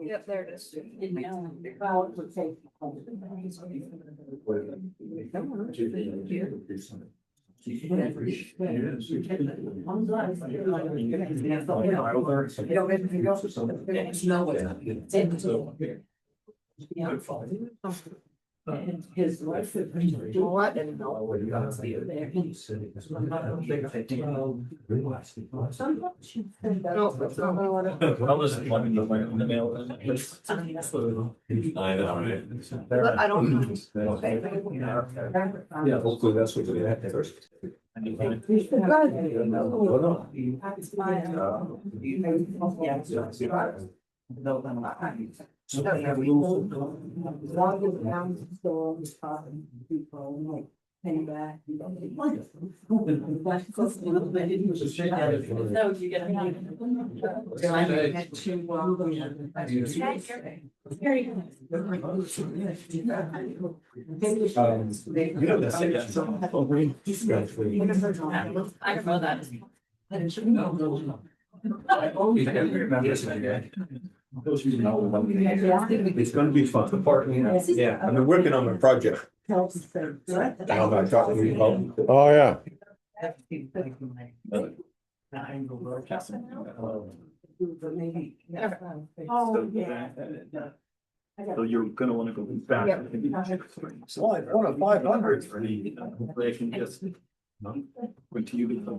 Yep, there it is. His wife. What? I don't know. Yeah, hopefully that's what we have first. Penny back. No, you get I don't know that. It's gonna be fun. Yeah, I've been working on my project. Oh, yeah. So you're gonna wanna go back. Slide 1 of 500. They can just. Wait till you get the.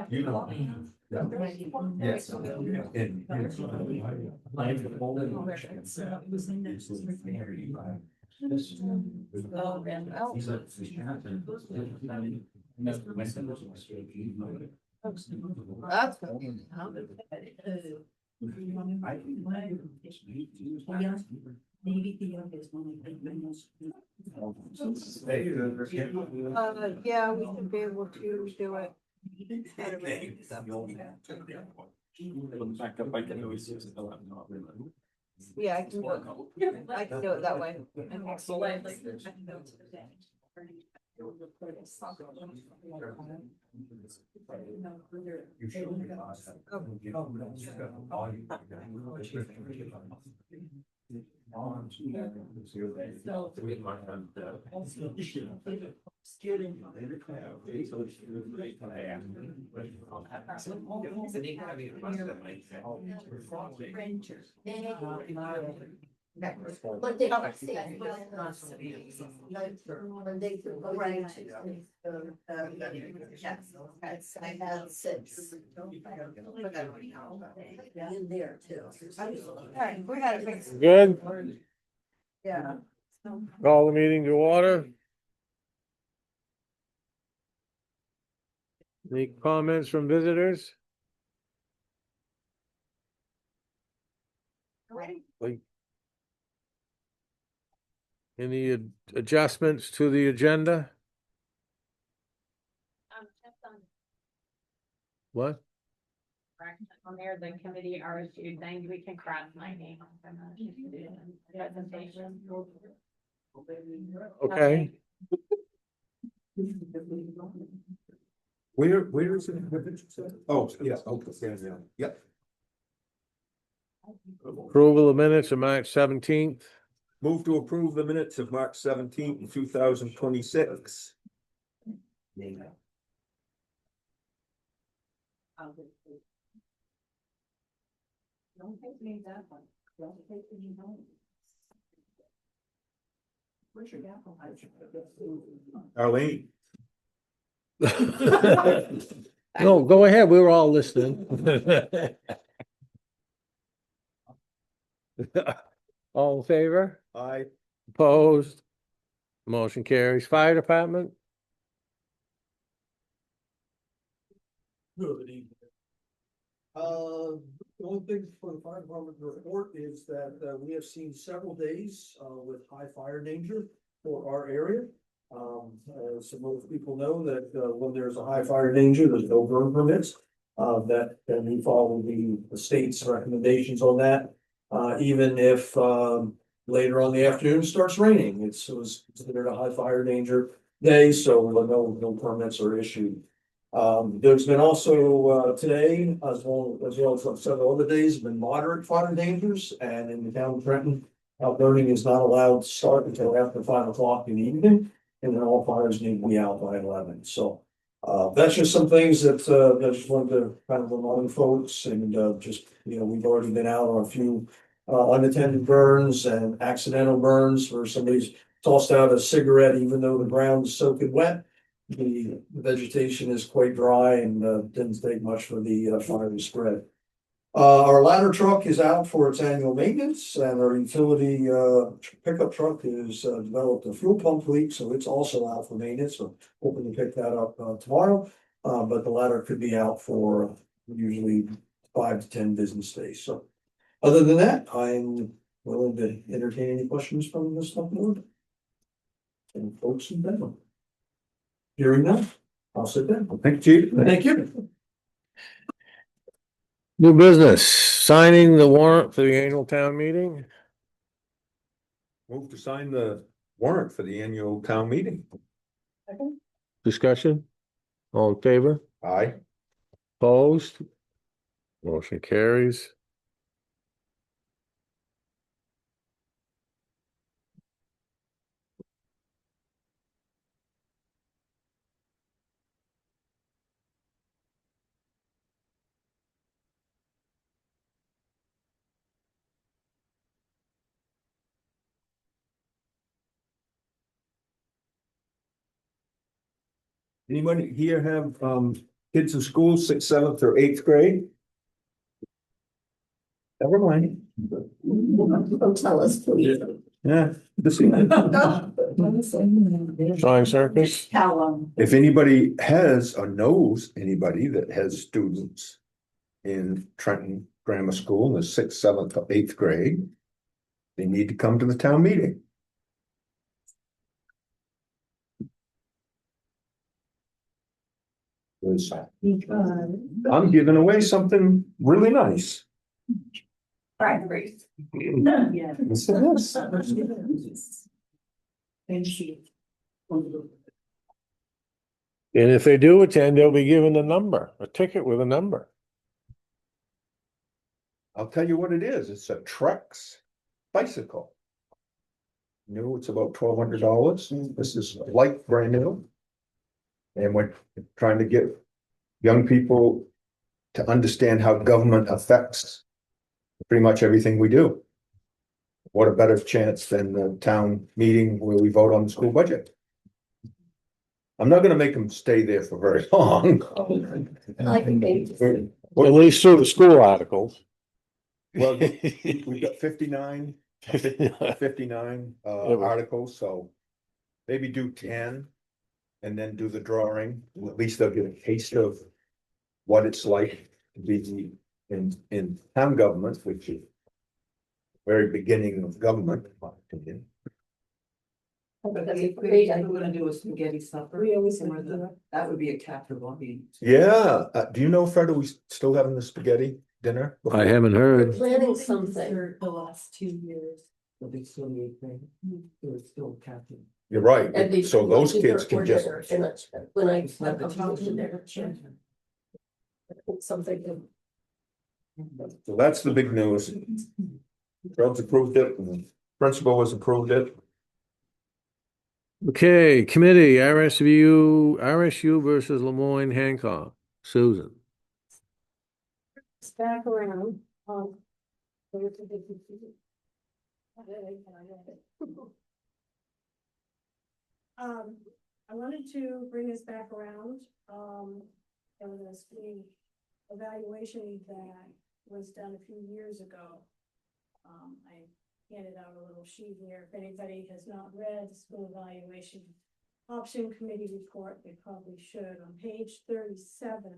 You know. Yes. That's. Maybe the youngest one. Yeah, we should be able to do it. Back up, I can always use it. Yeah, I can do it. I can do it that way. But they don't see it. When they do go right to. Yes, I had 6. In there too. Alright, we got it fixed. Good. Yeah. Call the meeting to order. Any comments from visitors? Like, any adjustments to the agenda? What? On there, the committee RSU thing, we can cross my name off from the presentation. Okay. Where is it? Oh, yes, okay, yeah, yep. Approval of minutes of March 17th. Move to approve the minutes of March 17th, 2026. Arlene. No, go ahead. We were all listening. All in favor? Aye. Opposed? Motion carries. Fire department? Good evening. The only thing for the fire department to report is that we have seen several days with high fire danger for our area. So most people know that when there's a high fire danger, there's no burn permits. That we follow the state's recommendations on that. Even if later on in the afternoon, it starts raining. It was considered a high fire danger day, so no permits are issued. There's been also, today, as well as on several other days, have been moderate fire dangers, and in the town of Trenton, burning is not allowed to start until after 5 o'clock in the evening, and then all fires need to be out by 11. So, that's just some things that, I just wanted to kind of remind folks, and, just, we've already been out on a few, unattended burns and accidental burns where somebody's tossed out a cigarette, even though the ground is soaking wet. The vegetation is quite dry and didn't take much for the fire to spread. Our ladder truck is out for its annual maintenance, and our utility pickup truck has developed a fuel pump leak, so it's also out for maintenance. So hoping to pick that up tomorrow. But the ladder could be out for usually 5 to 10 business days. So other than that, I'm willing to entertain any questions from this board. And folks in Denver. Hearing none, I'll sit down. Thank you, Chief. Thank you. New business, signing the warrant for the annual town meeting. Move to sign the warrant for the annual town meeting. Discussion? All in favor? Aye. Opposed? Motion carries. Anybody here have kids in school, 6th, 7th, or 8th grade? Never mind. Don't tell us, please. Yeah. This evening. Sign circus? Tell them. If anybody has or knows anybody that has students in Trenton Grammar School in the 6th, 7th, or 8th grade, they need to come to the town meeting. I'm giving away something really nice. Right. Listen to this. Thank you. And if they do attend, they'll be given a number, a ticket with a number. I'll tell you what it is. It's a Trex bicycle. New, it's about $1,200. This is like brand new. And we're trying to get young people to understand how government affects pretty much everything we do. What a better chance than the town meeting where we vote on the school budget. I'm not gonna make them stay there for very long. Like a baby. At least through the school articles. Well, we've got 59 articles, so maybe do 10 and then do the drawing. At least they'll get a taste of what it's like to be in town government, which is the very beginning of government, in my opinion. That'd be great. I'm gonna do a spaghetti supper. That would be a capital hobby. Yeah, do you know, Fred, are we still having the spaghetti dinner? I haven't heard. Planning something. The last 2 years. But they still need thing. They're still captain. You're right, And they- so those kids can just, When I come to there. Something. so that's the big news. Fred's approved it, and principal has approved it. Okay, committee, RSU versus Lemoyne Hancock. Susan. It's back around, I wanted to bring this back around, there was a screen evaluation that was done a few years ago. I handed out a little sheet here, if anybody has not read the school evaluation option committee report, they probably should. On page 37,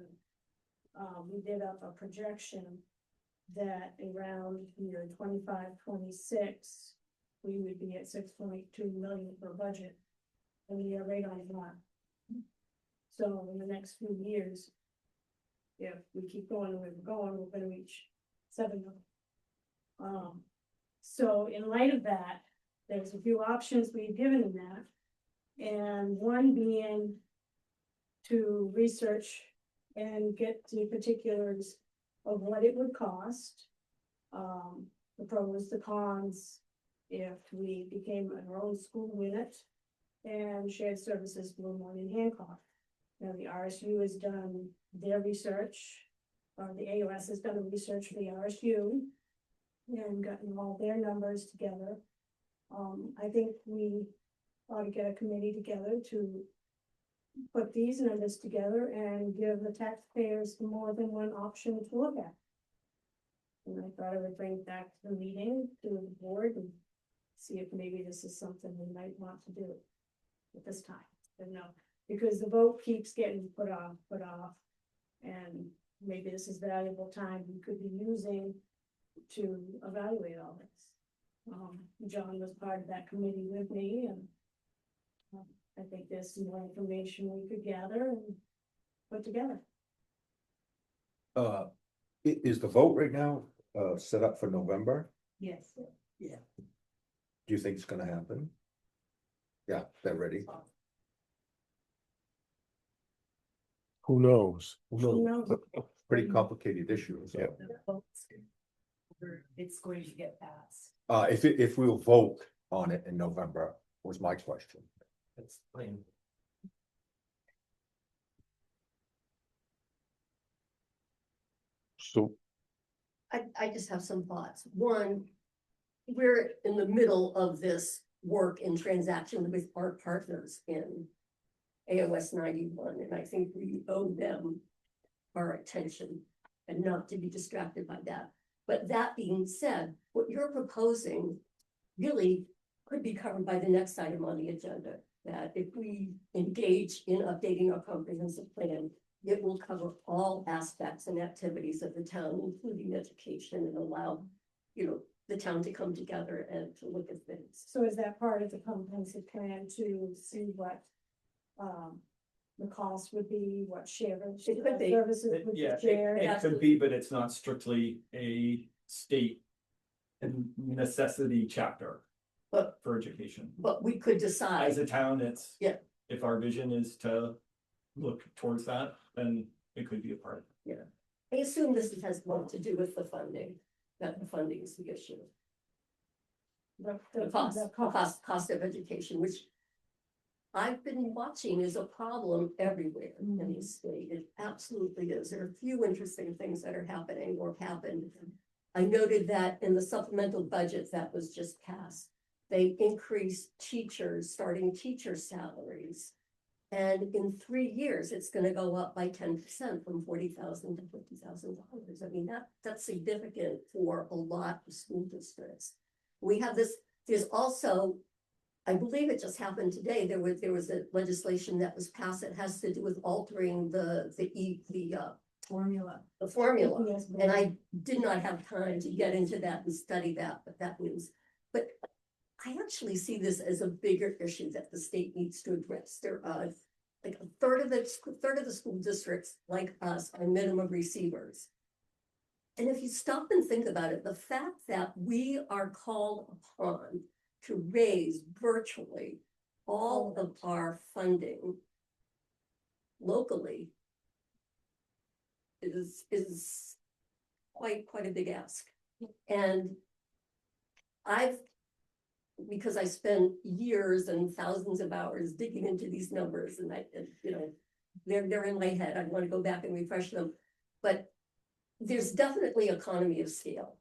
we did up a projection that around year 25-26, we would be at 6.2 million per budget. And we are right on that. So in the next few years, if we keep going the way we're going, we're gonna reach 7 million. So in light of that, there's a few options we've given in that. And one being to research and get the particulars of what it would cost. The pros, the cons, if we became our own school unit and shared services Blue Mountain and Hancock. Now, the RSU has done their research, or the AOS has done the research for the RSU and gotten all their numbers together. I think we ought to get a committee together to put these numbers together and give the taxpayers more than one option to look at. And I thought I would bring it back to the meeting, to the board, and see if maybe this is something we might want to do at this time. But no, because the vote keeps getting put off. And maybe this is valuable time we could be using to evaluate all this. John was part of that committee with me, and I think there's some more information we could gather and put together. Is the vote right now, set up for November? Yes. Do you think it's gonna happen? Yeah, they're ready. Who knows? Who knows? Pretty complicated issue. So. Yeah. It's going to get passed. If we'll vote on it in November was my question. That's plain. So, I just have some thoughts. One, we're in the middle of this work and transaction with our partners in AOS 91, and I think we owe them our attention and not to be distracted by that. But that being said, what you're proposing really could be covered by the next item on the agenda. That if we engage in updating our comprehensive plan, it will cover all aspects and activities of the town, including education, and allow, the town to come together and to look at things. So is that part of the comprehensive plan to see what, the cost would be, what share of It could be. services would be Yeah, shared? it could be, but it's not strictly a state and necessity chapter But, for education. but we could decide. As a town, it's. Yeah. If our vision is to look towards that, then it could be a part. I assume this has more to do with the funding, that the funding is the issue. The cost of education, which I've been watching is a problem everywhere in the state. It absolutely is. There are a few interesting things that are happening or happened. I noted that in the supplemental budget that was just passed, they increased starting teacher salaries. And in 3 years, it's gonna go up by 10% from $40,000 to $50,000. I mean, that's significant for a lot of school districts. We have this, there's also, I believe it just happened today, there was a legislation that was passed that has to do with altering the Formula. the formula. Yes, And I did not have time to get into that and study that, but that means, but I actually see this as a bigger issue that the state needs to address. There are like a third of the school districts like us are minimum receivers. And if you stop and think about it, the fact that we are called upon to raise virtually all of our funding locally is quite a big ask. And because I spent years and thousands of hours digging into these numbers, and they're in my head. I want to go back and refresh them. But there's definitely economy of scale,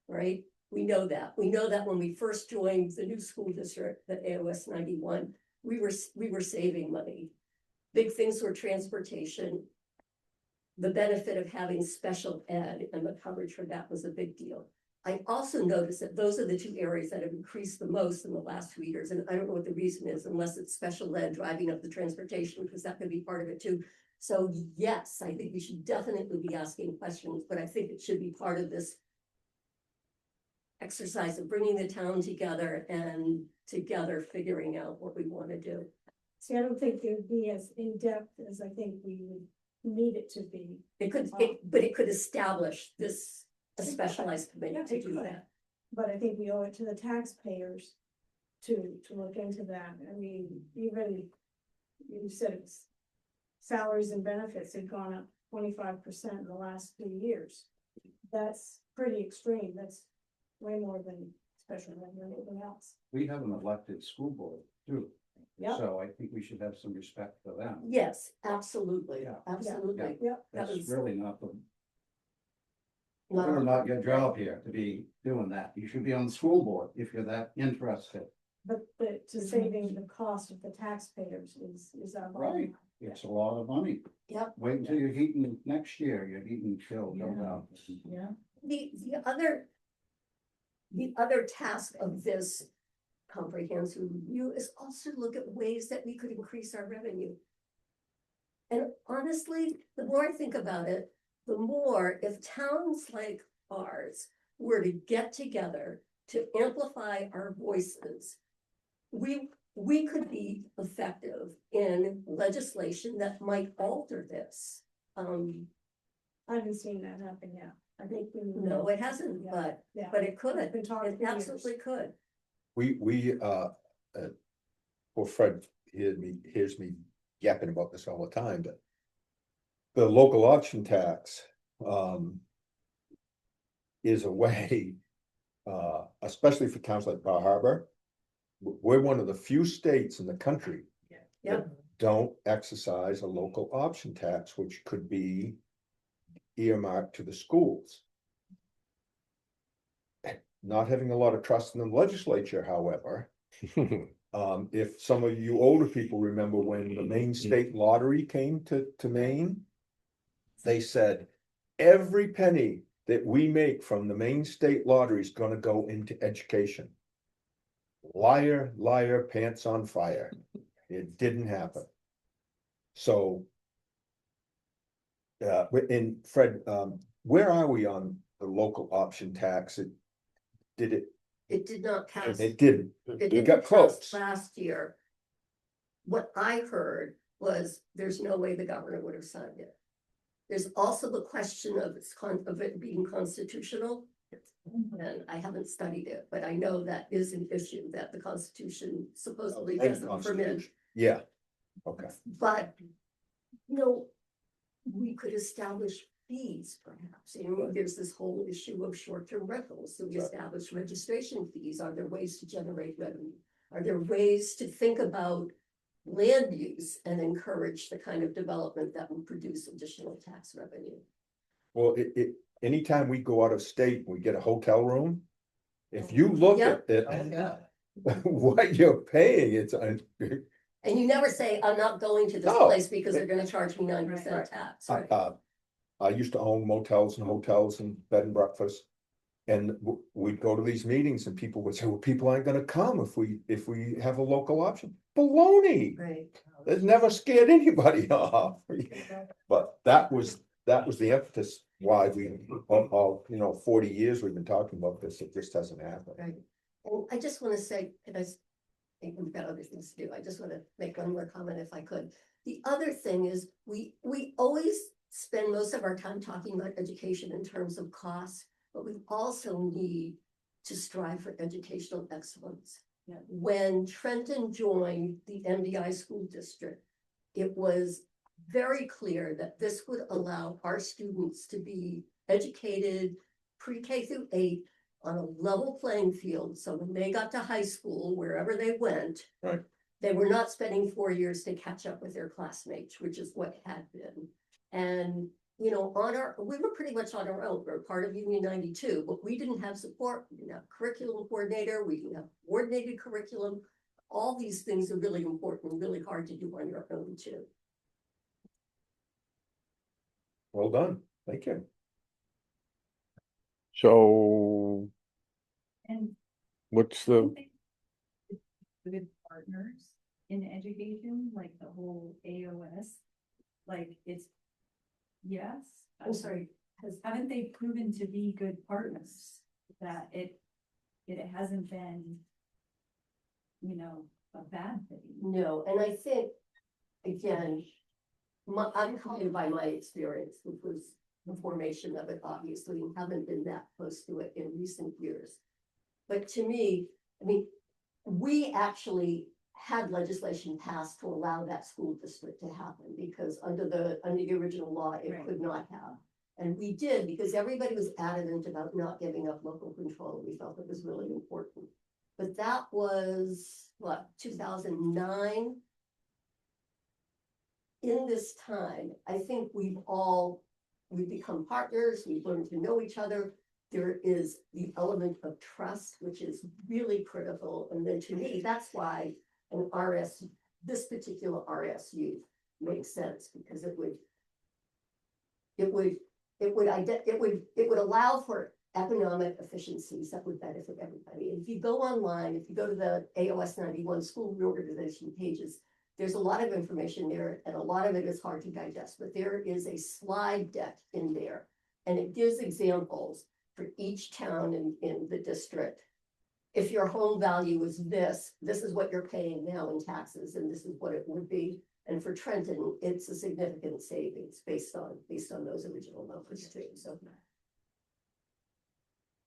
right? We know that. We know that when we first joined the new school district, the AOS 91, we were saving money. Big things were transportation. The benefit of having special ed and the coverage for that was a big deal. I also noticed that those are the two areas that have increased the most in the last 2 years. And I don't know what the reason is, unless it's special ed driving up the transportation, because that could be part of it too. So yes, I think we should definitely be asking questions, but I think it should be part of this exercise of bringing the town together and together figuring out what we want to do. See, I don't think it would be as in-depth as I think we would need it to be. But it could establish this a specialized committee to do that. But I think we owe it to the taxpayers to look into that. I mean, even you said it's salaries and benefits had gone up 25% in the last 2 years. That's pretty extreme. That's way more than special ed or anything else. We have an elected school board too. Yep. So I think we should have some respect for them. Yes, absolutely, Yeah. absolutely. Yep. That That's was really not the, not really our- not your job here to be doing that. You should be on the school board if you're that interested. But to saving the cost of the taxpayers is our bottom Right. line. It's a lot of money. Yep. Wait until you're heating next year, your heating bill goes out. The other task of this comprehensive review is also look at ways that we could increase our revenue. And honestly, the more I think about it, the more if towns like ours were to get together to amplify our voices, we could be effective in legislation that might alter this. I haven't seen that happen yet. I think we. No, it hasn't, Yeah. but it could, I've been talking it for years. absolutely could. Well, Fred hears me yapping about this all the time, but the local option tax, is a way, especially for towns like Bar Harbor. We're one of the few states in the country Yep. that don't exercise a local option tax, which could be earmarked to the schools. Not having a lot of trust in the legislature, however, if some of you older people remember when the Maine State Lottery came to Maine, they said, every penny that we make from the Maine State Lottery is gonna go into education. Liar, liar, pants on fire. It didn't happen. So, and Fred, where are we on the local option tax? It did not pass. It didn't. It It didn't got pass close. last year. What I heard was there's no way the governor would have signed it. There's also the question of of it being constitutional. And I haven't studied it, but I know that is an issue that the Constitution supposedly doesn't permit. Yeah, okay. But, you know, we could establish fees perhaps. You know, there's this whole issue of short-term rentals. So we Right. establish registration fees. Are there ways to generate revenue? Are there ways to think about land use and encourage the kind of development that will produce additional tax revenue? Well, anytime we go out of state, we get a hotel room. If you look Yep. at what you're paying, it's, And you never say, I'm not going to this No. place because they're gonna charge me 9% Right. tax, right? I used to own motels and hotels and bed and breakfast. And we'd go to these meetings and people would say, well, people aren't gonna come if we have a local option. Baloney, Right. it never scared anybody off. But that was the impetus why we, all, 40 years we've been talking about this, it just hasn't happened. Right. And I just wanna say, and I think we've got other things to do. I just wanna make one more comment if I could. The other thing is, we always spend most of our time talking about education in terms of costs, but we also need to strive for educational excellence. Yeah. When Trenton joined the MDI school district, it was very clear that this would allow our students to be educated pre-K through 8 on a level playing field. So when they got to high school, wherever they went, Right. they were not spending 4 years to catch up with their classmates, which is what had been. And, we were pretty much on our own. We were part of Union 92, but we didn't have support. We didn't have curriculum coordinator. We didn't have coordinated curriculum. All these things are really important, and really hard to do on your own too. Well done, thank you. So And what's the, with partners in education, like the whole AOS, like it's, yes. I'm sorry, Haven't they proven to be good partners? That it hasn't been, a bad thing. no, and I think, again, I'm coming by my experience, which was the formation of it, obviously, and haven't been that close to it in recent years. But to me, I mean, we actually had legislation passed to allow that school district to happen, because under the original law, it Right. could not have. And we did, because everybody was adamant about not giving up local control. We felt it was really important. But that was, what, 2009? In this time, I think we've become partners, we've learned to know each other. There is the element of trust, which is really critical. And then to me, that's why an this particular RSU makes sense, because it would allow for economic efficiencies that would benefit everybody. And if you go online, if you go to the AOS 91 school reorganization pages, there's a lot of information there, and a lot of it is hard to digest, but there is a slide deck in there. And it gives examples for each town in the district. If your home value is this is what you're paying now in taxes, and this is what it would be. And for Trenton, it's a significant savings based on those original numbers too, so.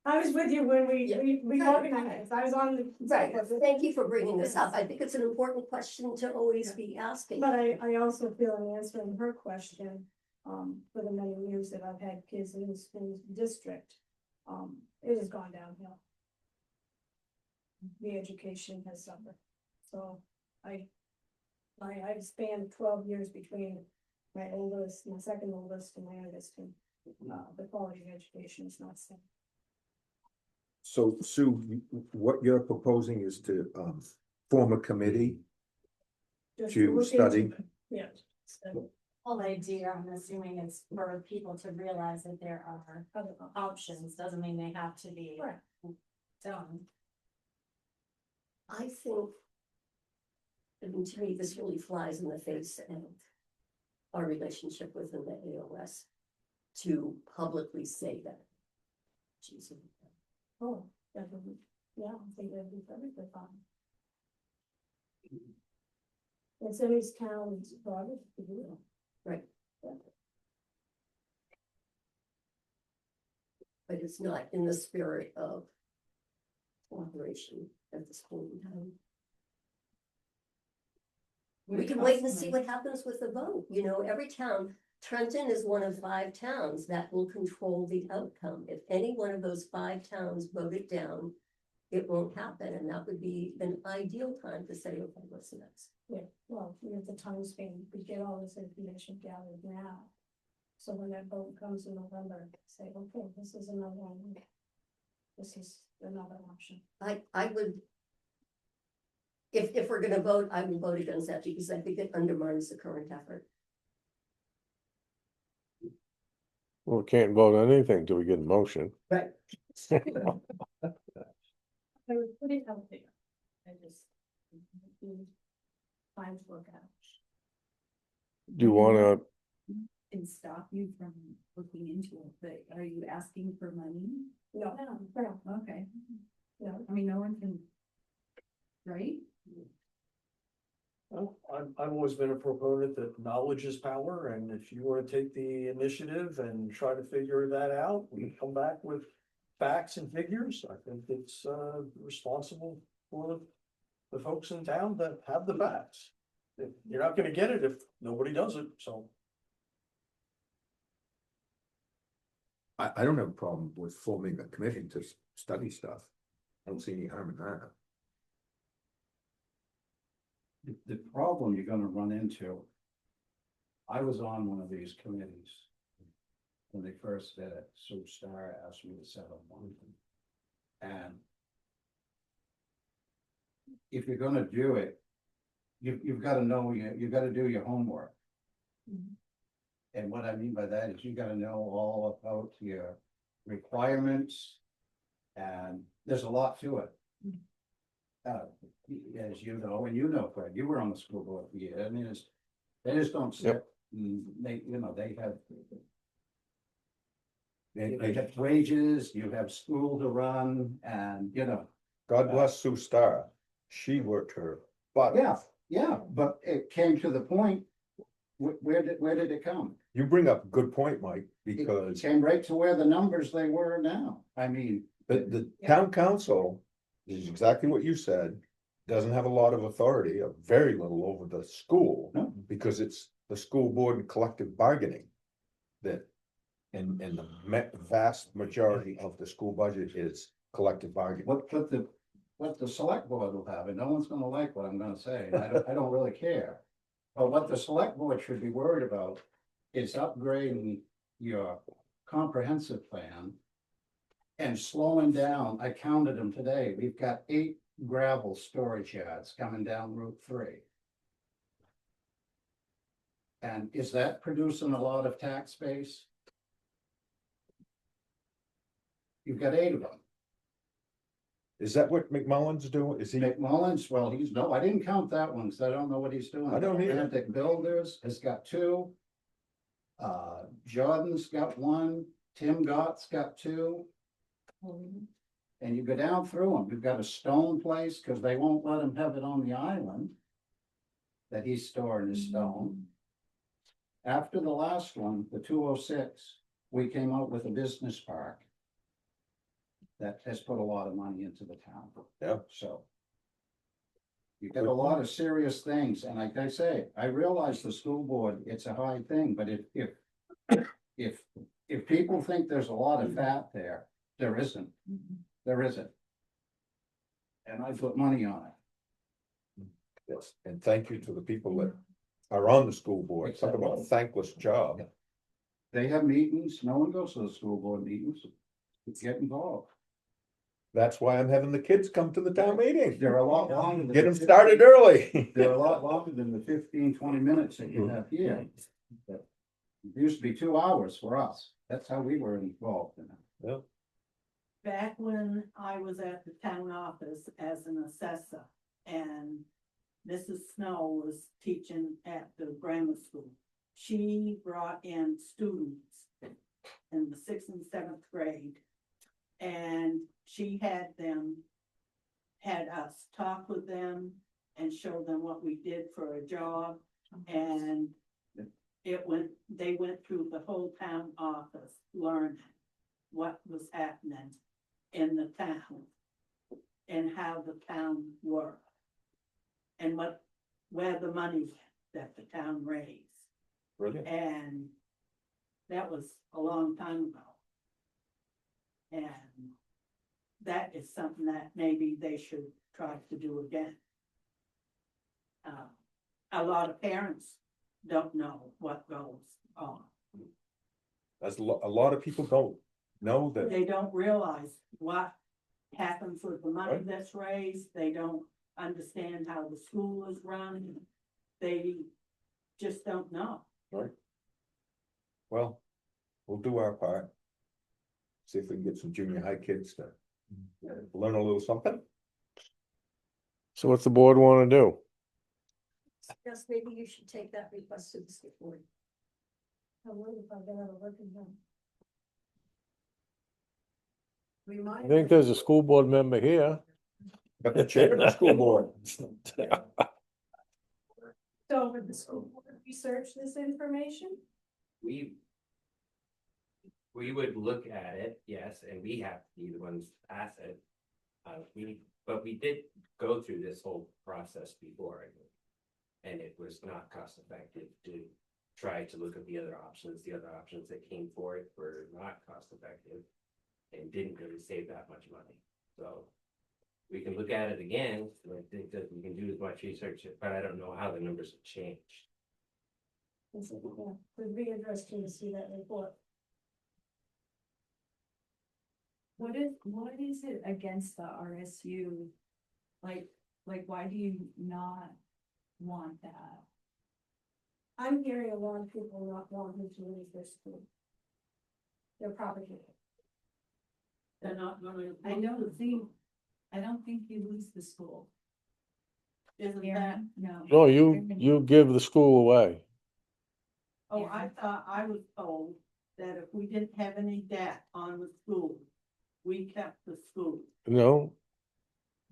I was with you when Yeah. we organized, I was on the. Right, thank you for bringing this up. I think it's an important question to always be asking. But I also feel in answering her question, for the many years that I've had kids in this district, it has gone downhill. The education has suffered, so I've spanned 12 years between my oldest, my second oldest, and my youngest, and the quality of education is not the same. So Sue, what you're proposing is to form a committee Just to look into study. it. Yeah. So, Whole idea, I'm assuming it's for people to realize that there are other options, doesn't mean they have to be Right. done. I think, I mean, to me, this really flies in the face of our relationship within the AOS to publicly say that. Jesus. Oh, definitely, yeah, I think that'd be perfectly fine. It's in these towns, Robert, to do it. Right. But it's not in the spirit of cooperation at this point in time. We can wait and see what happens with the vote. You know, every town, Trenton is one of 5 towns that will control the outcome. If any one of those 5 towns vote it down, it won't happen. And that would be an ideal time to say, okay, what's next? Yeah, well, we have the time span, we get all this information gathered now. So when that vote comes in November, say, okay, this is another one. This is another option. I would, if we're gonna vote, I will vote against that, because I think it undermines the current effort. Well, we can't vote on anything till we get a motion. Right. I would put it out there. I just. Time to work out. Do you wanna, And stop you from looking into it, but are you asking for money? No, no, Okay, no. I mean, no one can. Right? Well, I've always been a proponent that knowledge is power, and if you wanna take the initiative and try to figure that out, we come back with facts and figures. I think it's responsible for the folks in town that have the facts. You're not gonna get it if nobody does it, so. I don't have a problem with forming a committee to study stuff. I don't see any harm in that. The problem you're gonna run into. I was on one of these committees. When they first did it, Sue Starr asked me to set up one. And. If you're gonna do it. You've gotta know, you gotta do your homework. And what I mean by that is you gotta know all about your requirements. And there's a lot to it. As you know, and you know, Fred, you were on the school board for years, I mean, they just don't sit, and they, you know, they have. They have wages, you have school to run, and, you know. God bless Sue Starr. She worked her butt off. Yeah, but it came to the point, where did it come? You bring up a good point, Mike, It because came right to where the numbers they were now, I mean. the town council is exactly what you said, doesn't have a lot of authority, or very little over the school. No. Because it's the school board and collective bargaining. That, and the vast majority of the school budget is collective bargaining. What the select board will have, and no one's gonna like what I'm gonna say, and I don't really care. But what the select board should be worried about is upgrading your comprehensive plan. And slowing down, I counted them today, we've got 8 gravel storage yards coming down Route 3. And is that producing a lot of tax base? You've got 8 of them. Is that what McMullen's doing? Is he? McMullen's, well, no, I didn't count that one, because I don't know what he's doing. I don't either. Atlantic Builders has got 2. Jordan's got 1, Tim Gott's got 2. And you go down through them, you've got a stone place, because they won't let him have it on the island. That he's storing his stone. After the last one, the 206, we came out with a business park. That has put a lot of money into the town. Yeah. So. You've got a lot of serious things, and like I say, I realize the school board, it's a high thing, but if people think there's a lot of fat there, there isn't. There isn't. And I put money on it. Yes, and thank you to the people that are on the school board, talk about a thankless job. They have meetings, no one goes to the school board meetings, get involved. That's why I'm having the kids come to the town meeting. They're a lot longer. Get them started early. They're a lot longer than the 15-20 minutes that you have here. It used to be 2 hours for us, that's how we were involved in it. Yeah. Back when I was at the town office as an assessor and Mrs. Snow was teaching at the grammar school, she brought in students in the 6th and 7th grade. And she had us talk with them and show them what we did for a job. And they went through the whole town office, learning what was happening in the town and how the town worked and where the money that the town raised. Brilliant. And that was a long time ago. And that is something that maybe they should try to do again. A lot of parents don't know what goes on. As a lot of people don't know that. They don't realize what happens with the money Right. that's raised. They don't understand how the school is run. They just don't know. Right. Well, we'll do our part. See if we can get some junior high kids to learn a little something. So what's the board wanna do? Yes, maybe you should take that request to the school board. I wonder if I'm gonna work in them. I think there's a school board member here. Got the chair of the school board. So would the school board research this information? We would look at it, yes, and we have to be the ones to pass it. But we did go through this whole process before. And it was not cost effective to try to look at the other options. The other options that came forward were not cost effective. And didn't really save that much money, so. We can look at it again, and I think that we can do as much research, but I don't know how the numbers have changed. Would be interesting to see that report. What is it against the RSU? Like, why do you not want that? I'm hearing a lot of people not wanting to leave their school. They're propagating. They're not gonna. I don't think you lose the school. Isn't that, Karen? No. No, you give the school away. oh, I thought I was told that if we didn't have any debt on the school, we kept the school. No.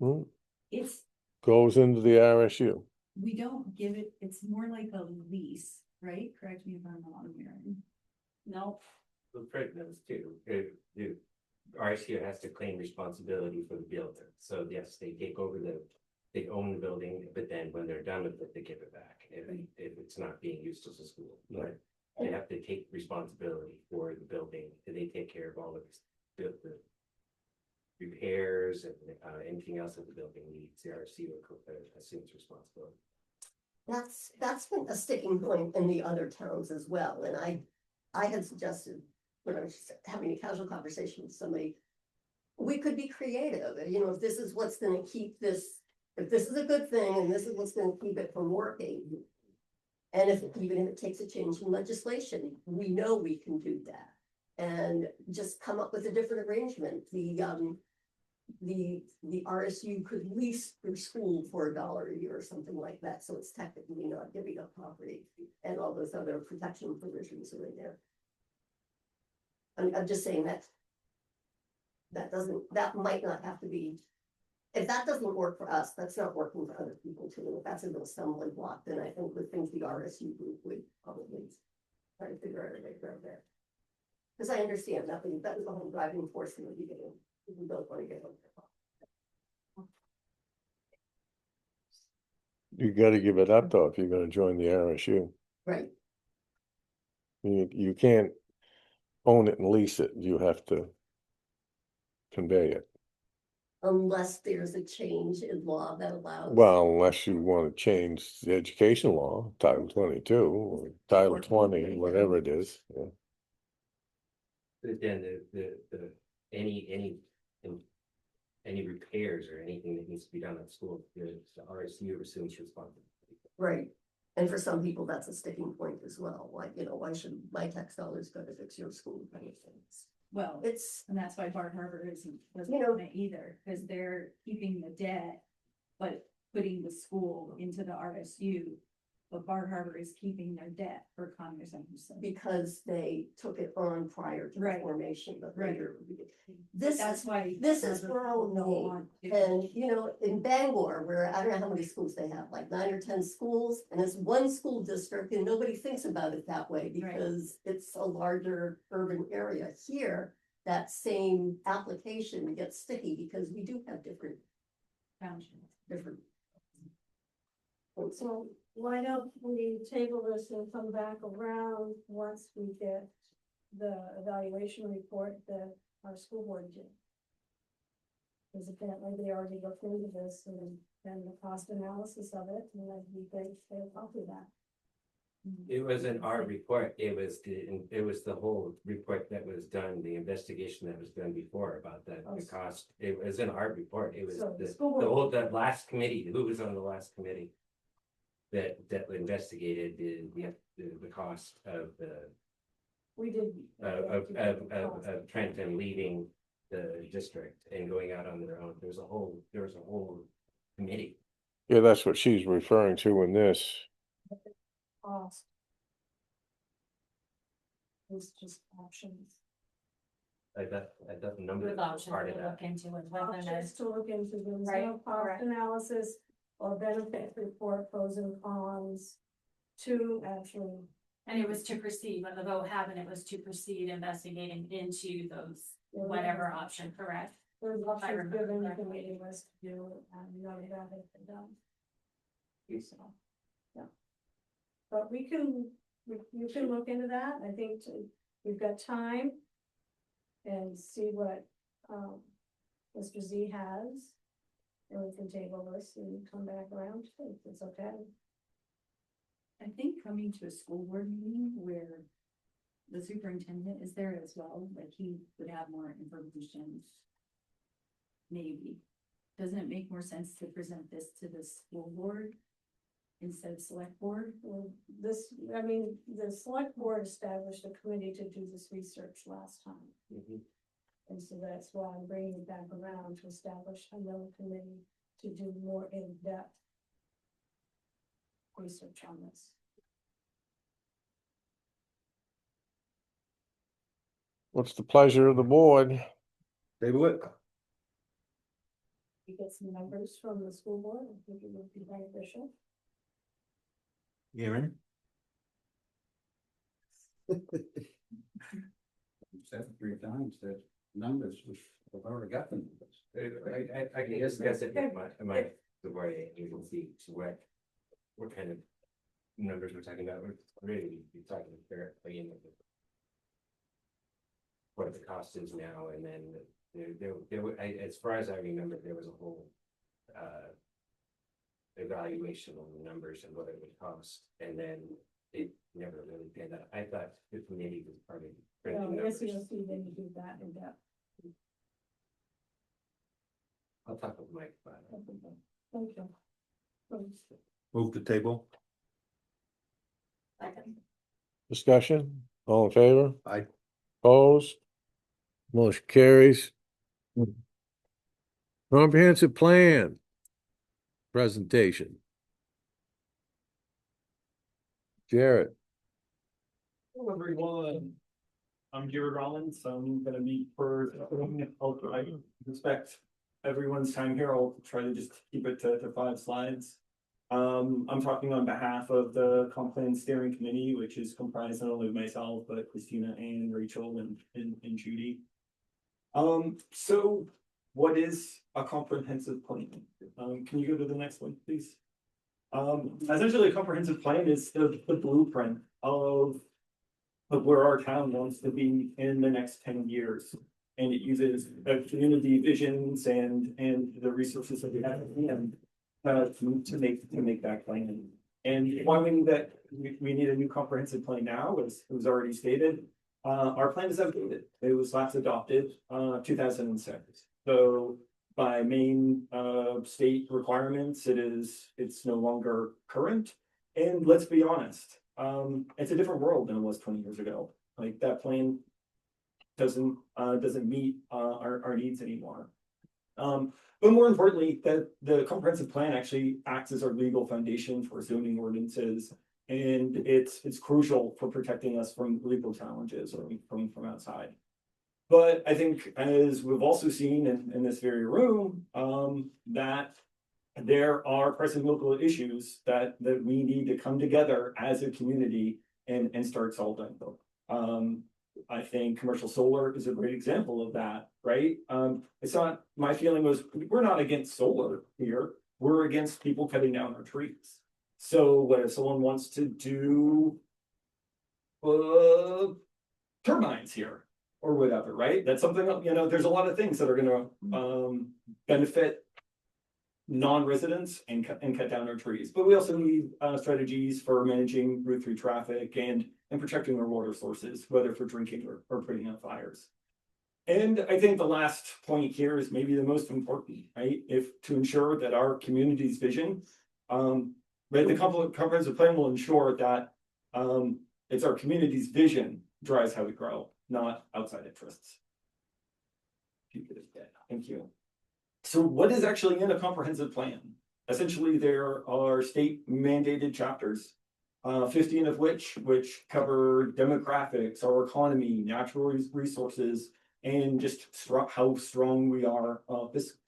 Hmm, It's, goes into the RSU. we don't give it, it's more like a lease, right? Correct me if I'm wrong, Mary. No, The print knows too, the RSU has to claim responsibility for the building. So yes, they take over they own the building, but then when they're done with it, they give it back if it's not being used as a school. But they have to take responsibility for the building, and they take care of all of the repairs and anything else that the building needs. The RSU assumes responsibility. That's been a sticking point in the other towns as well, and I had suggested, when I was having a casual conversation with somebody, we could be creative, if this is what's gonna keep this, if this is a good thing, and this is what's gonna keep it from working. And even if it takes a change in legislation, we know we can do that. And just come up with a different arrangement, the RSU could lease their school for $1 a year or something like that, so it's technically not giving up property, and all those other protection provisions are in there. I'm just saying that that might not have to be, if that doesn't work for us, that's not working for other people too. If that's a little stumbling block, then I think the things the RSU group would probably try to figure out a way around there. Because I understand that was the whole driving force in the beginning. We don't want to get over that. You gotta give it up though, if you're gonna join the RSU. Right, You can't own it and lease it, you have to convey it. unless there's a change in law that allows. Well, unless you wanna change the education law, Title 22, or Title 20, whatever it is, yeah. But then any repairs or anything that needs to be done at school, the RSU assumes responsibility. Right, and for some people, that's a sticking point as well, like, why should my tax dollars go to fix your school kind of things? Well, It's, and that's why Bar Harbor doesn't You know- own it either, because they're keeping the debt, but putting the school into the RSU. But Bar Harbor is keeping their debt for Congress and because they took it on prior to the Right. formation, but Right. later. This That's is, why. this is Bar where Harbor I'll will go name. on to- And in Bangor, where I don't know how many schools they have, like 9 or 10 schools, and it's one school district, and nobody thinks about it that way because it's a larger urban area. Here, that same application gets sticky because we do have different. So why don't we table this and come back around once we get the evaluation report that our school board did? Because apparently they already looked into this and the cost analysis of it, and then we think they'll copy that. It wasn't our report, it was the whole report that was done, the investigation that was done before about the cost. It wasn't our report, it was So the the school board- that last committee, who was on the last committee? That investigated the cost of We did. of Trenton leaving the district and going out on their own. There was a whole committee. Yeah, that's what she's referring to in this. Cost. It's just options. I thought the number With was options part of to that. look into and whether or not. Options to look into, there was Right, no cost correct. analysis or benefit report, pros and cons. To actually, And it was to proceed, when the vote happened, it was to proceed investigating into those, whatever option, correct? there's I options remember given the correctly. committee was to do, and none of that has been done. So, yeah. But you can look into that, I think we've got time. And see what, Mr. Z has. And we can table this and come back around, if it's okay. I think coming to a school board meeting where the superintendent is there as well, like he would have more information. Maybe, doesn't it make more sense to present this to the school board instead of select board? Well, the select board established a committee to do this research last time. Mhm. And so that's why I'm bringing it back around to establish another committee to do more in-depth research on this. What's the pleasure of the board? Table it. We get some numbers from the school board, I think it would be beneficial. Aaron? Said 3 times that numbers, we've already got the numbers. I can just guess it, the way you can see what kind of numbers we're talking about, we're really talking fairly in what the cost is now, and then as far as I remember, there was a whole evaluation on the numbers and what it would cost, and then it never really panned out. I thought the committee was part of printing numbers. Yes, didn't do that in depth. I'll talk with Mike about it. Thank you. Move the table. Discussion, all in favor? Aye. Opposed? Motion carries. Comprehensive plan. Presentation. Jared. Hello, everyone. I'm Jared Rollins. I'm gonna be I respect everyone's time here. I'll try to just keep it to 5 slides. I'm talking on behalf of the Comp Plan Steering Committee, which is comprised not only of myself, but Christina and Rachel and Judy. So what is a comprehensive plan? Can you go to the next one, please? Essentially, a comprehensive plan is the blueprint of where our town wants to be in the next 10 years. And it uses community visions and the resources that we have at hand to make that plan. And why we need that, we need a new comprehensive plan now, as it was already stated. Our plan is outdated. It was last adopted 2006. So by main state requirements, it's no longer current. And let's be honest, it's a different world than it was 20 years ago. Like that plan doesn't meet our needs anymore. But more importantly, that the comprehensive plan actually acts as our legal foundation for zoning ordinances, and it's crucial for protecting us from legal challenges or from outside. But I think, as we've also seen in this very room, that there are pressing local issues that we need to come together as a community and start solving them. I think commercial solar is a great example of that, right? It's not, my feeling was, we're not against solar here, we're against people cutting down our trees. So what if someone wants to do turbines here or whatever, right? That's something, there's a lot of things that are gonna benefit non-residents and cut down our trees. But we also need strategies for managing Route 3 traffic and protecting our water sources, whether for drinking or putting out fires. And I think the last point here is maybe the most important, right? To ensure that our community's vision, right, the comprehensive plan will ensure that it's our community's vision drives how we grow, not outside interests. Thank you. So what is actually in a comprehensive plan? Essentially, there are state mandated chapters, 15 of which cover demographics, our economy, natural resources, and just how strong we are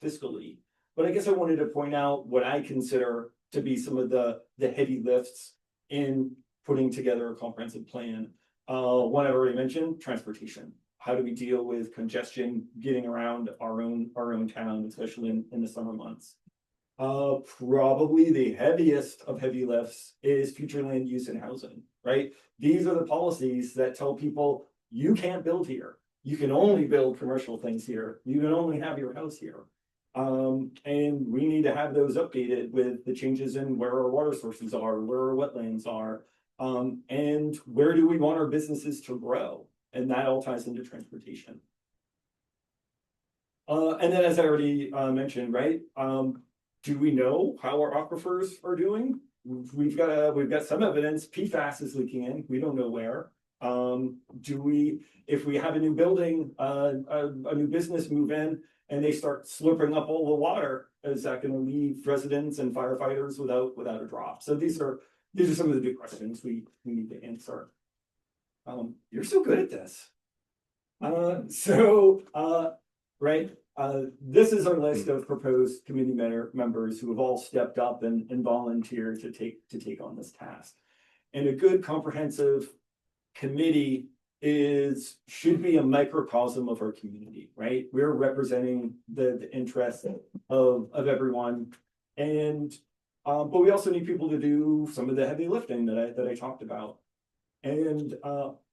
fiscally. But I guess I wanted to point out what I consider to be some of the heavy lifts in putting together a comprehensive plan. One I've already mentioned, transportation. How do we deal with congestion getting around our own town, especially in the summer months? Probably the heaviest of heavy lifts is future land use and housing, right? These are the policies that tell people you can't build here. You can only build commercial things here. You can only have your house here. And we need to have those updated with the changes in where our water sources are, where our wetlands are, and where do we want our businesses to grow? And that all ties into transportation. And then, as I already mentioned, right? Do we know how our aquifers are doing? We've got some evidence. PFAS is leaking in. We don't know where. If we have a new building, a new business move in, and they start slurping up all the water, is that going to leave residents and firefighters without a drop? So these are some of the big questions we need to answer. You're so good at this. Right. This is our list of proposed committee members who have all stepped up and volunteered to take on this task. And a good comprehensive committee should be a microcosm of our community, right? We're representing the interests of everyone. And, but we also need people to do some of the heavy lifting that I talked about. And,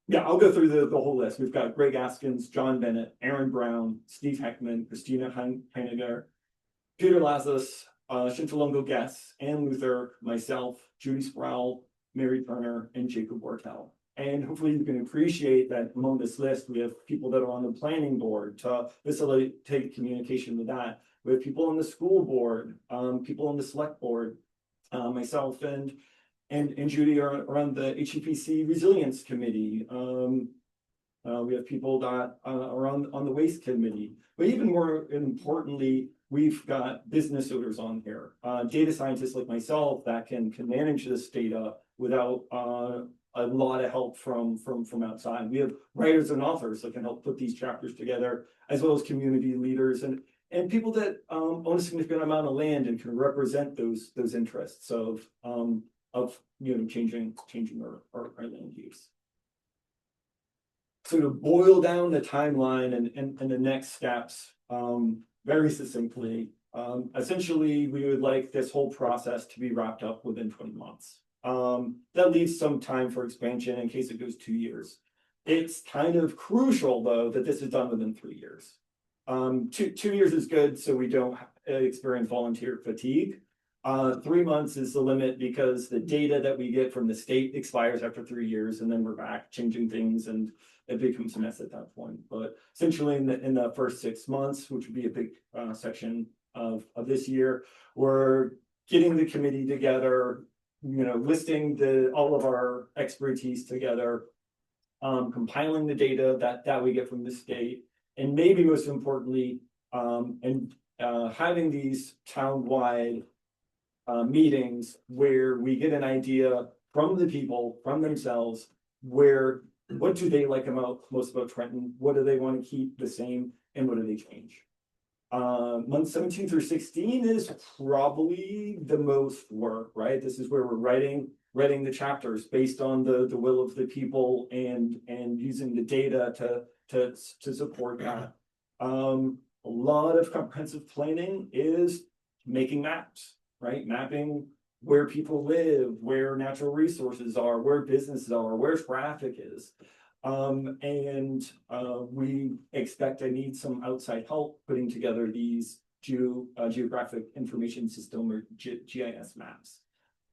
yeah, I'll go through the whole list. We've got Greg Askins, John Bennett, Aaron Brown, Steve Heckman, Christina Henniger, Peter Lazarus, Shintalongo Guess, Ann Luther, myself, Judy Sproul, Mary Turner, and Jacob Wortel. And hopefully you can appreciate that among this list, we have people that are on the planning board to facilitate communication with that. We have people on the school board, people on the select board, myself and Judy are on the HEPC Resilience Committee. We have people that are on the Waste Committee. But even more importantly, we've got business owners on here, data scientists like myself that can manage this data without a lot of help from outside. We have writers and authors that can help put these chapters together, as well as community leaders and people that own a significant amount of land and can represent those interests of changing our land use. So to boil down the timeline and the next steps, very succinctly, essentially, we would like this whole process to be wrapped up within 20 months. That leaves some time for expansion in case it goes 2 years. It's kind of crucial, though, that this is done within 3 years. 2 years is good, so we don't experience volunteer fatigue. 3 months is the limit because the data that we get from the state expires after 3 years, and then we're back changing things, and it becomes a mess at that point. But essentially, in the first 6 months, which would be a big section of this year, we're getting the committee together, listing all of our expertise together, compiling the data that we get from the state, and maybe most importantly, having these town-wide meetings where we get an idea from the people, from themselves, what do they like most about Trenton? What do they want to keep the same, and what do they change? Months 17 through 16 is probably the most work, right? This is where we're writing the chapters based on the will of the people and using the data to support that. A lot of comprehensive planning is making maps, right? Mapping where people live, where natural resources are, where businesses are, where traffic is. We expect to need some outside help putting together these geographic information system or GIS maps.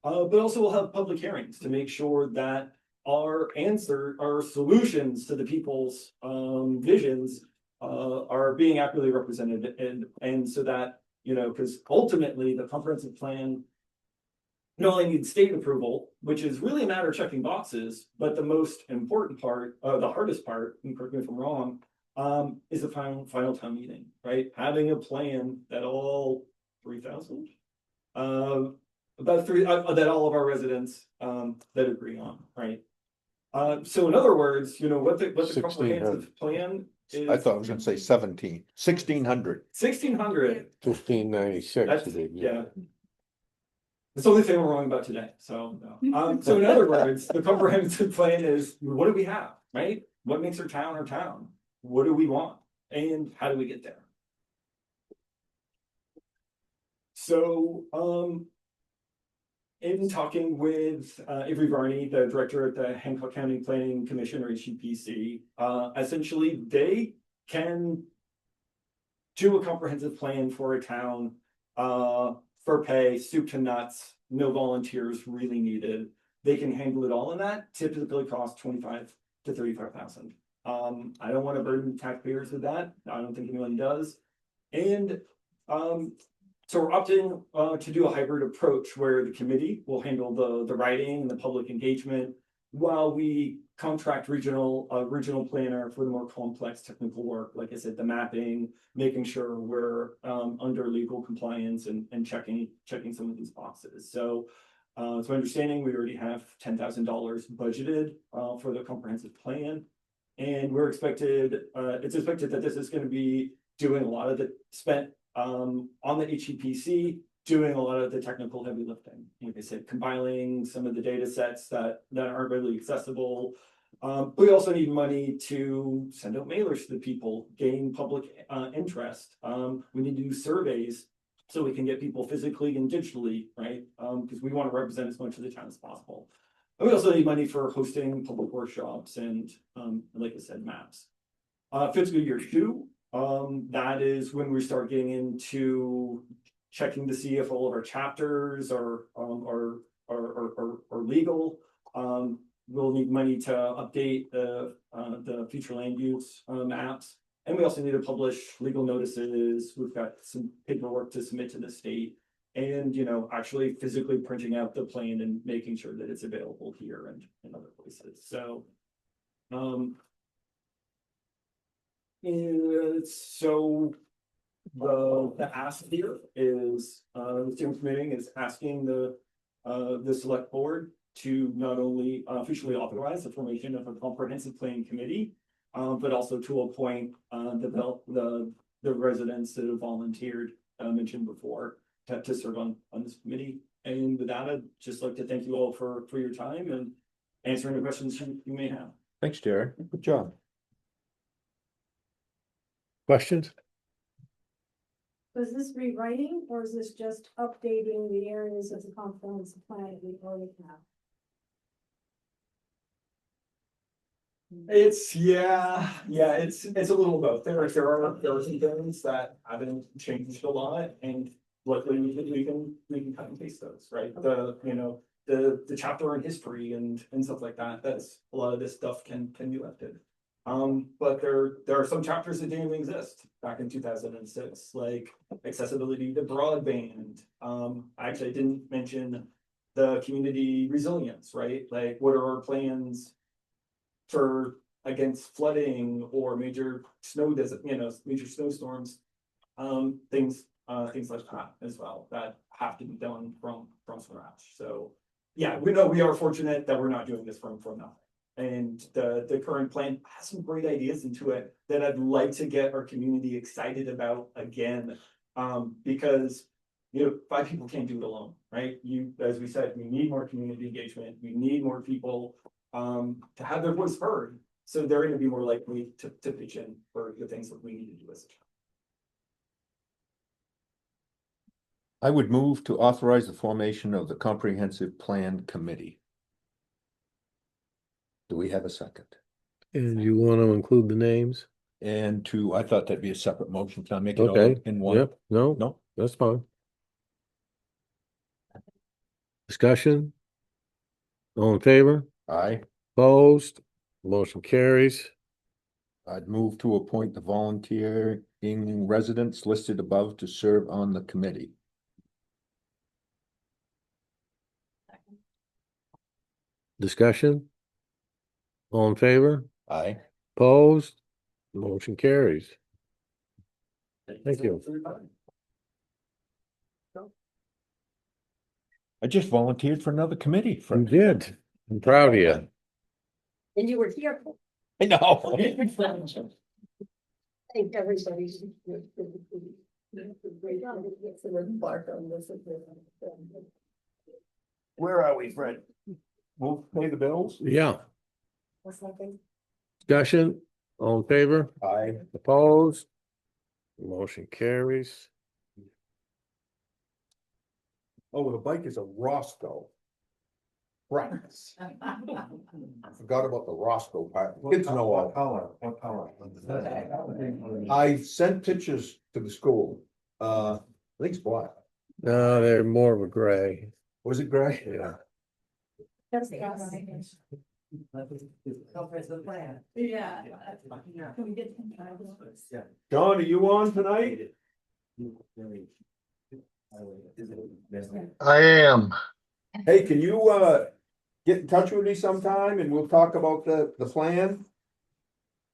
But also we'll have public hearings to make sure that our solutions to the people's visions are being accurately represented, and so that, because ultimately the comprehensive plan not only needs state approval, which is really a matter of checking boxes, but the most important part, the hardest part, and correct me if I'm wrong, is the final town meeting, right? Having a plan that all 3,000, that all of our residents that agree on, right? So in other words, what the comprehensive plan is. I thought I was gonna say 1,600. 1,600. 1596. Yeah. It's the only thing we're wrong about today. So, so in other words, the comprehensive plan is, what do we have, right? What makes our town? What do we want? And how do we get there? So, in talking with Avery Varney, the director at the Hancock County Planning Commission, or HEPC, essentially they can do a comprehensive plan for a town for pay, soup to nuts, no volunteers really needed. They can handle it all, and that typically costs $25,000 to $35,000. I don't want to burden taxpayers with that. I don't think anyone does. And so we're opting to do a hybrid approach where the committee will handle the writing and the public engagement, while we contract regional planner for the more complex technical work. Like I said, the mapping, making sure we're under legal compliance and checking some of these boxes. So it's my understanding we already have $10,000 budgeted for the comprehensive plan, and it's expected that this is going to be doing a lot of the spent on the HEPC, doing a lot of the technical heavy lifting. Like I said, compiling some of the data sets that aren't really accessible, We also need money to send out mailers to the people, gain public interest. We need to do surveys so we can get people physically and digitally, right? Because we want to represent as much of the town as possible. And we also need money for hosting public workshops and, like I said, maps. Fiscal year 2, that is when we start getting into checking to see if all of our chapters are legal. We'll need money to update the future land use maps. And we also need to publish legal notices. We've got some paperwork to submit to the state. And, you know, actually physically printing out the plan and making sure that it's available here and in other places. So, the ask here is, the steering committee is asking the select board to not only officially authorize the formation of a comprehensive plan committee, but also to appoint the residents that have volunteered, mentioned before, to serve on this committee. And with that, I'd just like to thank you all for your time and answering the questions you may have. Thanks, Jerry. Good job. Questions? Was this rewriting or is this just updating the areas of the comprehensive plan that we already have? It's it's a little both. There are some things that haven't changed a lot, and luckily we can cut and paste those, right? The chapter on history and stuff like that. That's a lot of this stuff can be lifted. But there are some chapters that didn't even exist back in 2006, like accessibility to broadband. Actually, I didn't mention the community resilience, right? Like, what are our plans for against flooding or major major snowstorms, things like that as well that have to be done from scratch. So yeah, we are fortunate that we're not doing this from nothing. And the current plan has some great ideas into it that I'd like to get our community excited about again. Because 5 people can't do it alone, right? As we said, we need more community engagement. We need more people to have their voice heard. So they're going to be more likely to pitch in for the things that we need to do as a town. I would move to authorize the formation of the comprehensive plan committee. Do we have a second? And you want to include the names? And I thought that'd be a separate motion. Can I make it all Okay, in one? yep, no, No? that's fine. Discussion? All in favor? Aye. Opposed? Motion carries. I'd move to appoint the volunteering residents listed above to serve on the committee. Discussion? All in favor? Aye. Opposed? Motion carries. Thank you. I just volunteered for another committee. You did. I'm proud of you. And you were here. I know. I think everybody's. Where are we, Fred? We'll pay the bills? Yeah. Discussion? All in favor? Aye. Opposed? Motion carries. Oh, the bike is a Roscoe. Right. I forgot about the Roscoe part. Kids know all. What color? I sent pictures to the school. I think it's black. No, they're more of a gray. Was it gray? Yeah. That's the outside. Comprehensive plan. Yeah. Can we get? John, are you on tonight? I am. Hey, can you get in touch with me sometime and we'll talk about the plan?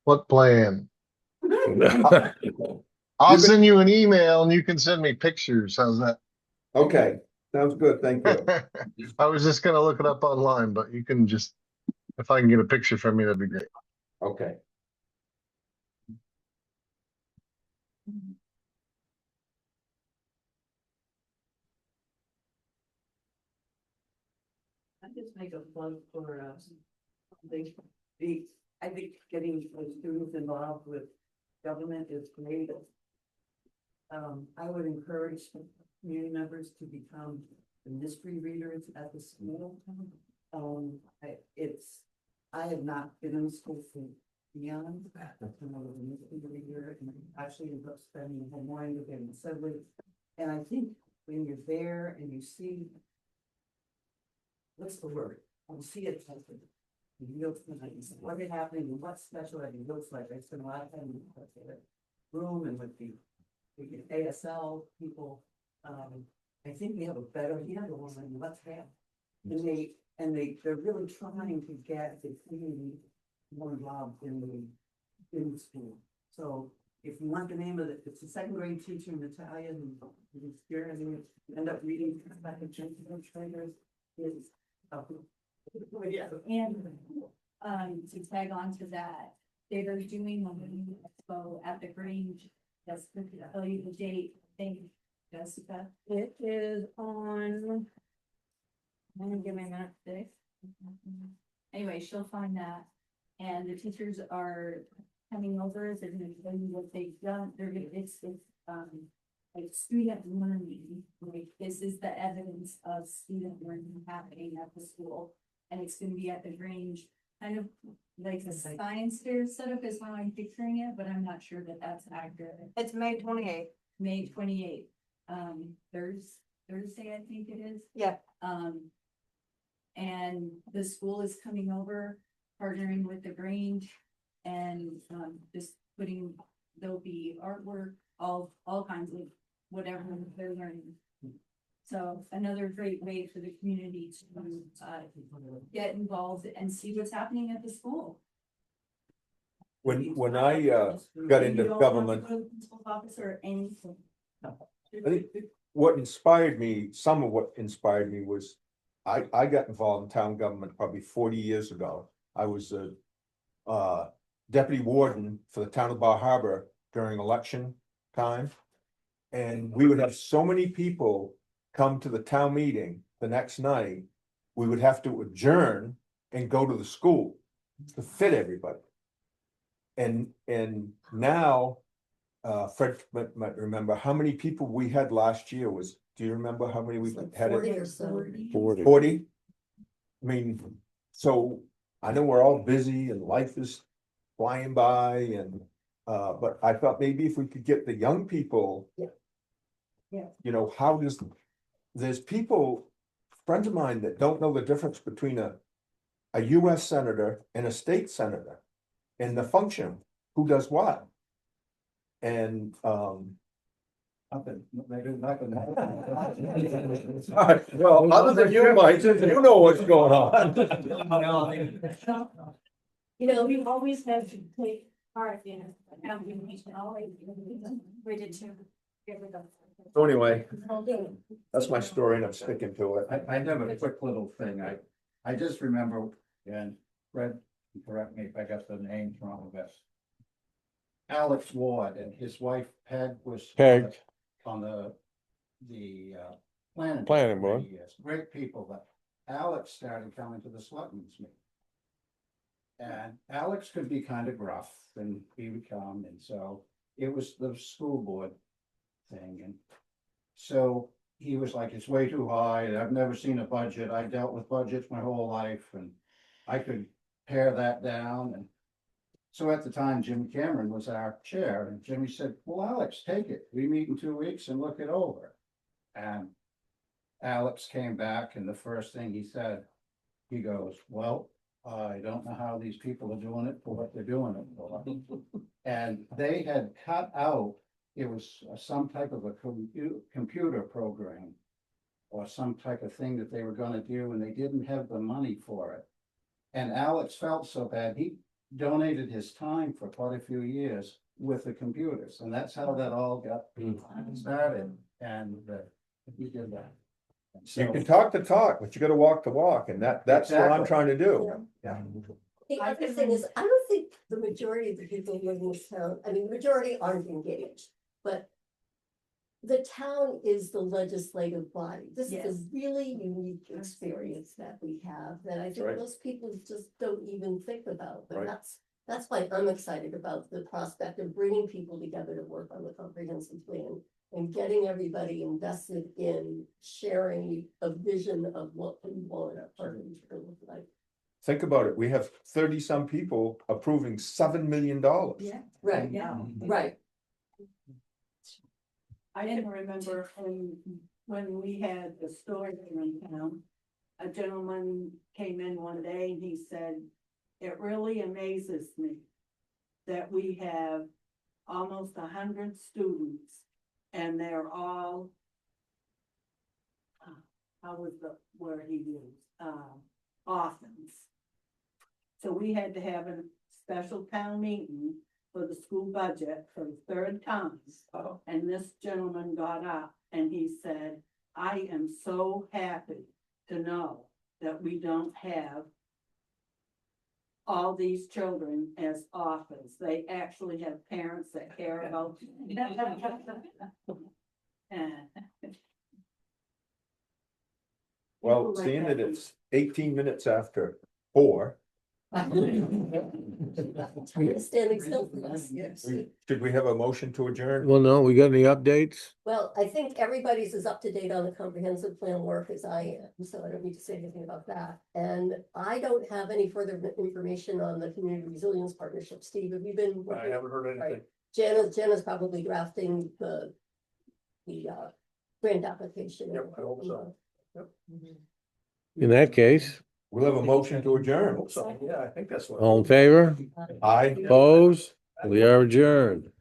What plan? I'll send you an email and you can send me pictures. How's that? Okay, sounds good. Thank you. I was just gonna look it up online, but you can just, if I can get a picture from you, that'd be great. Okay. I just make a plug for I think getting the students involved with government is great. I would encourage community members to become the mystery readers at the school. I have not been in school for beyond that. I'm a mystery reader and actually ended up spending the whole morning with them in assembly. And I think when you're there and you see, what's the word? You see it something. What is happening and what specialty looks like. I spent a lot of time in the room and with the ASL people. I think we have a better handle on what's happening. And they're really trying to get the community more involved in the school. So if you want the name of it, it's a second grade teacher in Italian, and you end up reading back in trainers. And to tag on to that, they're doing a mini expo at the Grange. That's the, tell you the date, I think, Jessica. It is on. Give me a minute, Dave. Anyway, she'll find that. And the teachers are coming over, they're gonna tell you what they've done, it's like student learning, like this is the evidence of student learning happening at the school. And it's gonna be at the Grange, kind of like a science fair setup is how I'm picturing it, but I'm not sure that that's accurate. It's May 28th. May 28th, Thursday, I think it is. Yeah. And the school is coming over, partnering with the Grange and, just there'll be artwork, all kinds of whatever they're learning. So another great way for the community to, get involved and see what's happening at the school. When I got into You don't government, have to go to the principal's office or anything. I think what inspired me, some of what inspired me was I got involved in town government probably 40 years ago. I was a deputy warden for the town of Bar Harbor during election time. And we would have so many people come to the town meeting the next night, we would have to adjourn and go to the school to fit everybody. And now, Fred might remember how many people we had last year was, do you remember how many we had? 40 or so. 40? I mean, so I know we're all busy and life is flying by and, but I thought maybe if we could get the young people. Yeah. Yeah. You know, there's people, friends of mine that don't know the difference between a US senator and a state senator. And the function, who does what? And, well, other than you, Mike, you know what's going on. You know, we always have to take part in, always, we did too. So anyway, that's my story and I'm sticking to it. I have a quick little thing. I just remember, and Fred, correct me if I got the names wrong, but Alex Ward and his wife Peg was Peg. on the planning. Planning board for board. many years. Great people, but Alex started coming to the selectmen's meeting. And Alex could be kind of gruff and he would come, and so it was the school board thing, and so he was like, it's way too high, I've never seen a budget, I dealt with budgets my whole life, and I could pare that down, and so at the time, Jimmy Cameron was our chair, and Jimmy said, well, Alex, take it, we meet in 2 weeks and look it over. And Alex came back, and the first thing he said, he goes, well, I don't know how these people are doing it for what they're doing it for. And they had cut out, it was some type of a computer program or some type of thing that they were gonna do, and they didn't have the money for it. And Alex felt so bad, he donated his time for quite a few years with the computers, and that's how that all got started, and he did that. You can talk the talk, but you gotta walk the walk, and that's what I'm Exactly. trying to do. Yeah. The other thing is, I don't think the majority of the people living in this town, I mean, the majority aren't engaged, but the town is the legislative body. This is Yes. a really unique experience that we have that I think Right. most people just don't even think about. But Right. that's why I'm excited about the prospect of bringing people together to work on the comprehensive plan and getting everybody invested in sharing a vision of what we want our partners to look like. Think about it, we have 30-some people approving $7 million. Yeah. Right, Yeah. right. I can remember when we had the store here in town, a gentleman came in one day and he said, it really amazes me that we have almost 100 students and they're all, how was the word he used, orphans. So we had to have a special town meeting for the school budget for the third time. And this gentleman got up and he said, I am so happy to know that we don't have all these children as orphans. They actually have parents that care about them. And Well, people like seeing that that it's 18 minutes after 4, Standing still for us. should we have a motion to adjourn? Well, no, we got any updates? Well, I think everybody's as up to date on the comprehensive plan work as I am, so I don't need to say anything about that. And I don't have any further information on the community resilience partnership. Steve, have you been? I haven't heard anything. Jenna's probably drafting the grant application. Yep, I hope so. In that case, We'll have a motion to adjourn. Yeah, I think that's what. all in favor? Aye. Opposed? We are adjourned.